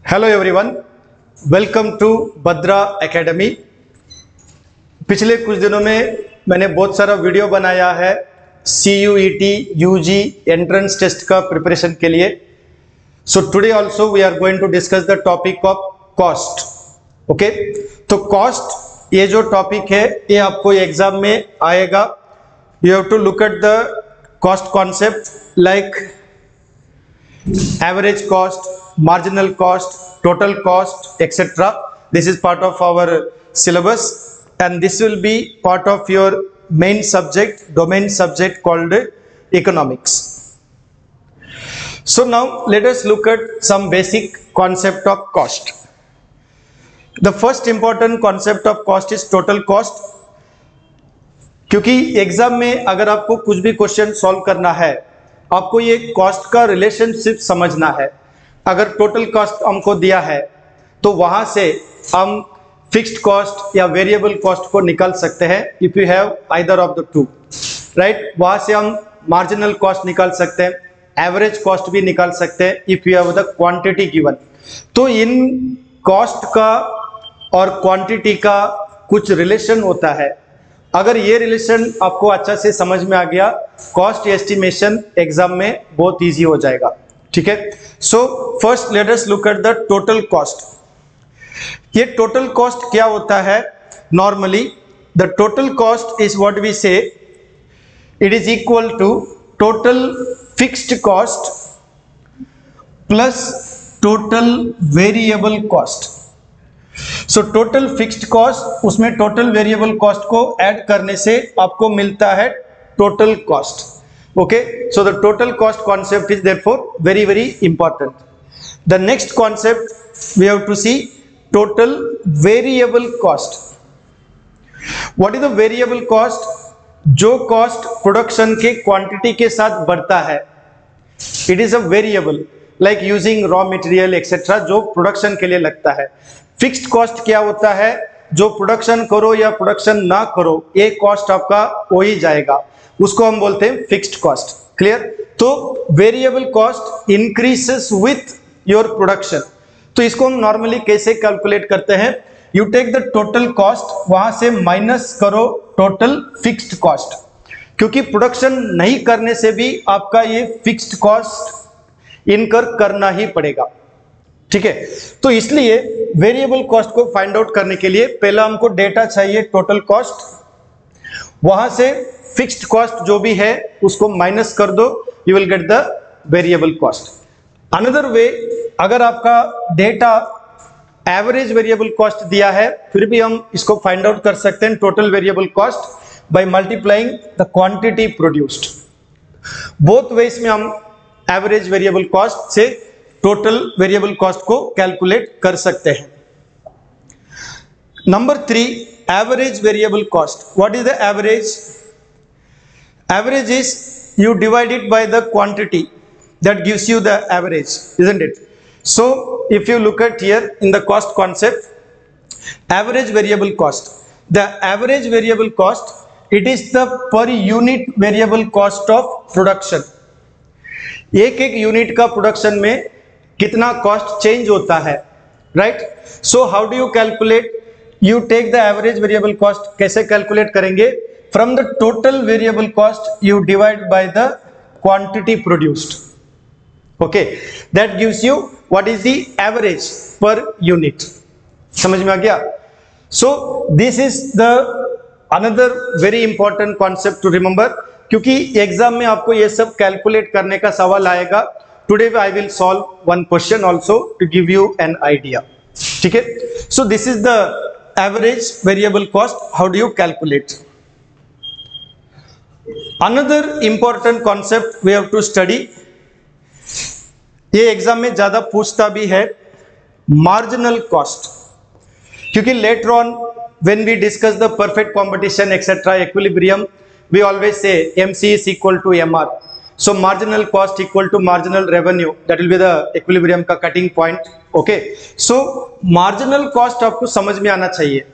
Hello everyone, welcome to Badra academy. पिछले कुछ दिनों में मैंने बहुत सारा वीडियो बनाया है CUET UG एंट्रेंस टेस्ट का प्रिपरेशन के लिए। So today also we are going to discuss the topic of cost. Okay, तो कॉस्ट ये जो टॉपिक है ये आपको एग्जाम में आएगा। You have to look at the cost concept like average cost, marginal cost, total cost, etc. This is part of our syllabus and this will be part of your main subject, domain subject called economics. So now let us look at some basic concept of cost. The first important concept of cost is total cost. क्योंकि exam में अगर आपको कुछ भी question solve करना है, आपको ये कॉस्ट का रिलेशनशिप समझना है। अगर टोटल कॉस्ट हमको दिया है तो वहां से हम फिक्स्ड कॉस्ट या वेरिएबल कॉस्ट को निकाल सकते हैं if you have either of the two, right. वहां से हम मार्जिनल कॉस्ट निकाल सकते हैं, एवरेज कॉस्ट भी निकाल सकते हैं if you have the quantity given. तो इन कॉस्ट का और क्वांटिटी का कुछ रिलेशन होता है। अगर ये रिलेशन आपको अच्छा से समझ में आ गया, कॉस्ट एस्टिमेशन एग्जाम में बहुत इजी हो जाएगा। ठीक है, so first let us look at the total cost. ये टोटल कॉस्ट क्या होता है? Normally the total cost is what we say, it is equal to total fixed cost plus total variable cost. So total fixed cost, उसमें total variable cost को add करने से आपको मिलता है total cost. Okay, so the total cost concept is therefore very very important. The next concept we have to see total variable cost. What is the variable cost? जो cost production के quantity के साथ बढ़ता है, it is a variable, like using raw material etcetera, जो production के लिए लगता है। फिक्स्ड कॉस्ट क्या होता है? जो प्रोडक्शन करो या प्रोडक्शन ना करो, ये कॉस्ट आपका हो ही जाएगा, उसको हम बोलते हैं फिक्स्ड कॉस्ट। क्लियर? तो variable cost increases with your production. तो इसको हम नॉर्मली कैसे कैलकुलेट करते हैं? You take the total cost, वहां से माइनस करो टोटल फिक्स्ड कॉस्ट, क्योंकि प्रोडक्शन नहीं करने से भी आपका ये फिक्स्ड कॉस्ट इनकर करना ही पड़ेगा। ठीक है, तो इसलिए वेरिएबल कॉस्ट को फाइंड आउट करने के लिए पहला हमको डेटा चाहिए टोटल कॉस्ट, वहां से फिक्स्ड कॉस्ट जो भी है उसको माइनस कर दो, you will get the variable cost. Another way, अगर आपका डेटा एवरेज वेरिएबल कॉस्ट दिया है, फिर भी हम इसको फाइंड आउट कर सकते हैं total variable cost by multiplying the quantity produced. Both ways में हम एवरेज वेरिएबल कॉस्ट से टोटल वेरिएबल कॉस्ट को कैलकुलेट कर सकते हैं। Number 3, average variable cost. What is the average? Average is you divide it by the quantity, that gives you the average, isn't it? So if you look at here in the cost concept, average variable cost, the average variable cost, it is the per unit variable cost of production। एक एक unit का production में कितना cost change होता है, right? So how do you calculate? You take the average variable cost. कैसे calculate करेंगे? From the total variable cost you divide by the quantity produced. Okay, that gives you what is the average per unit. समझ में आ गया? So this is the another very important concept to remember, क्योंकि exam में आपको ये सब calculate करने का सवाल आएगा। Today I will solve one question also to give you an idea. ठीक है? So this is the average variable cost. How do you calculate? Another important concept we have to study. ये exam में ज्यादा पूछता भी है, marginal cost. क्योंकि later on when we discuss the perfect competition etc. equilibrium, we always say MC is equal to MR. So marginal cost equal to marginal revenue, that will be the equilibrium का cutting point. Okay, so marginal cost आपको समझ में आना चाहिए।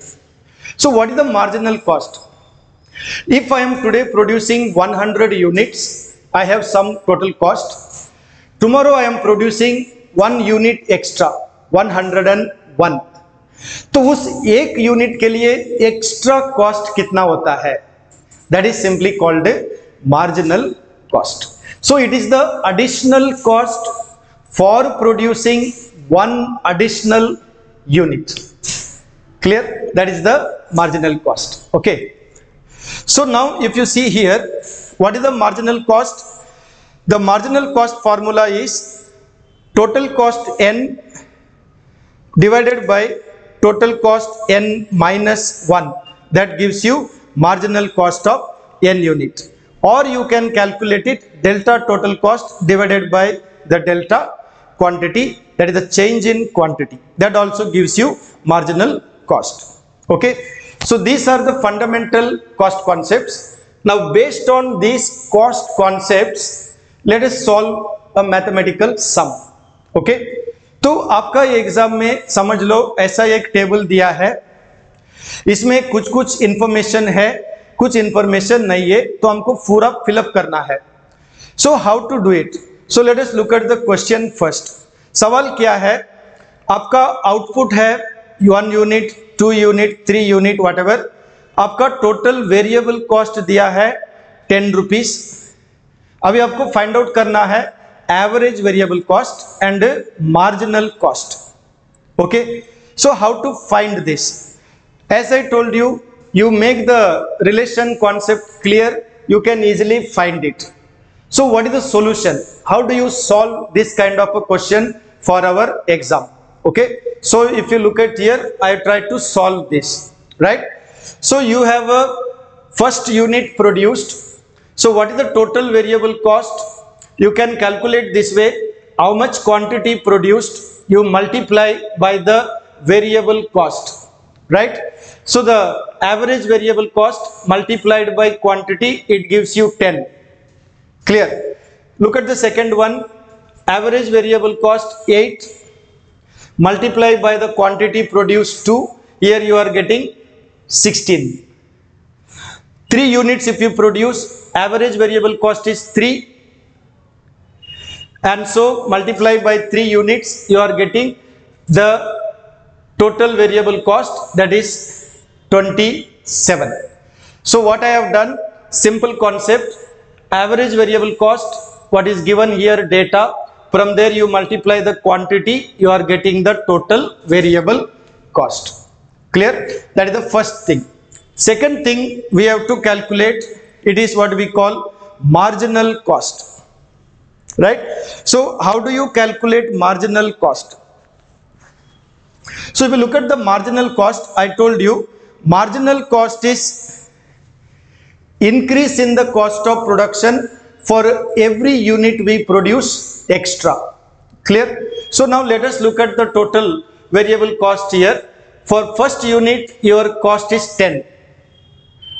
So what is the marginal cost? If I am today producing 100 units, I have some total cost. Tomorrow I am producing 1 unit extra, 101, तो उस एक unit के लिए एक्स्ट्रा कॉस्ट कितना होता है, that is simply called marginal cost. So it is the additional cost for producing one additional unit. Clear? That is the marginal cost. Okay. So now if you see here, what is the marginal cost? The marginal cost formula is total cost n divided by total cost n minus 1. That gives you marginal cost of n unit. Or you can calculate it delta total cost divided by the delta quantity, that is the change in quantity, that also gives you marginal cost. Okay, so these are the fundamental cost concepts. Now based on these cost concepts, let us solve a mathematical sum. Okay, तो आपका exam में समझ लो ऐसा एक table दिया है, इसमें कुछ कुछ इंफॉर्मेशन है, कुछ इंफॉर्मेशन नहीं है, तो हमको पूरा फिलअप करना है. So how to do it? So let us look at the question first. सवाल क्या है, आपका आउटपुट है 1 यूनिट, 2 यूनिट, 3 यूनिट, व्हाटएवर. आपका टोटल वेरिएबल कॉस्ट दिया है 10 रुपीज. अभी आपको फाइंड आउट करना है average variable cost and marginal cost. Okay, so how to find this? As I told you, you make the relation concept clear, you can easily find it. So what is the solution? How do you solve this kind of a question for our exam? Okay, so if you look at here, I try to solve this, right? So you have a first unit produced. So what is the total variable cost? You can calculate this way: how much quantity produced, you multiply by the variable cost, right? So the average variable cost multiplied by quantity, it gives you 10. Clear? Look at the second one. Average variable cost 8 multiplied by the quantity produced 2. Here you are getting 16. 3 units if you produce, average variable cost is 3. And so multiply by 3 units, you are getting the total variable cost, that is 27. So what I have done, simple concept, average variable cost, what is given here data, from there you multiply the quantity, you are getting the total variable cost. Clear? That is the first thing. Second thing we have to calculate, it is what we call marginal cost, right? So how do you calculate marginal cost? So if you look at the marginal cost, I told you marginal cost is increase in the cost of production for every unit we produce extra. Clear? So now let us look at the total variable cost here. For first unit your cost is 10,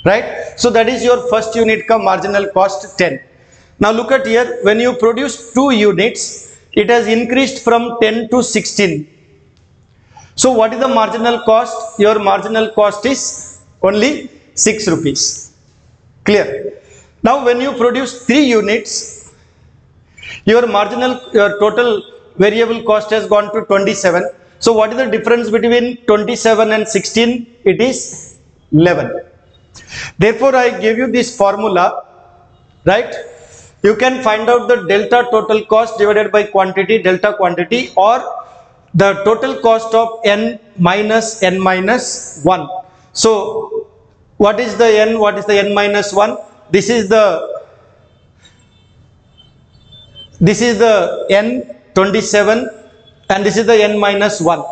right? So that is your first unit ka marginal cost 10. Now look at here, when you produce 2 units, it has increased from 10 to 16. So what is the marginal cost? Your marginal cost is only 6 rupees. Clear? Now when you produce 3 units, your total variable cost has gone to 27. So what is the difference between 27 and 16? It is 11. Therefore I gave you this formula, right? You can find out the delta total cost divided by quantity, delta quantity, or the total cost of n minus n minus 1. So what is the n? What is the n minus 1? This is the n 27 and this is the n minus 1.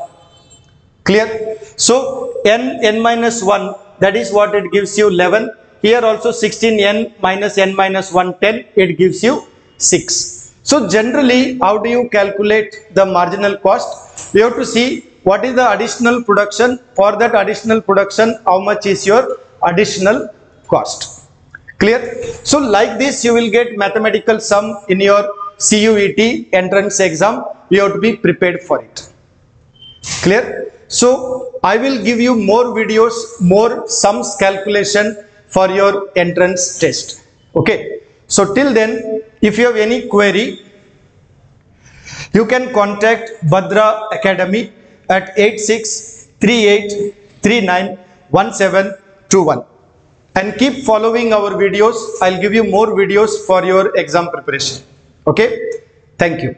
Clear? So n minus 1, that is what it gives you 11. Here also 16n minus n minus 1 10, it gives you 6. So generally, how do you calculate the marginal cost? We have to see what is the additional production. For that additional production, how much is your additional cost? Clear? So like this, you will get mathematical sum in your CUET entrance exam. You have to be prepared for it. Clear? So I will give you more videos, more sums calculation for your entrance test. Okay. So till then, if you have any query, You can contact Bhadra Academy at 8638391721 and keep following our videos. I'll give you more videos for your exam preparation. Okay, thank you.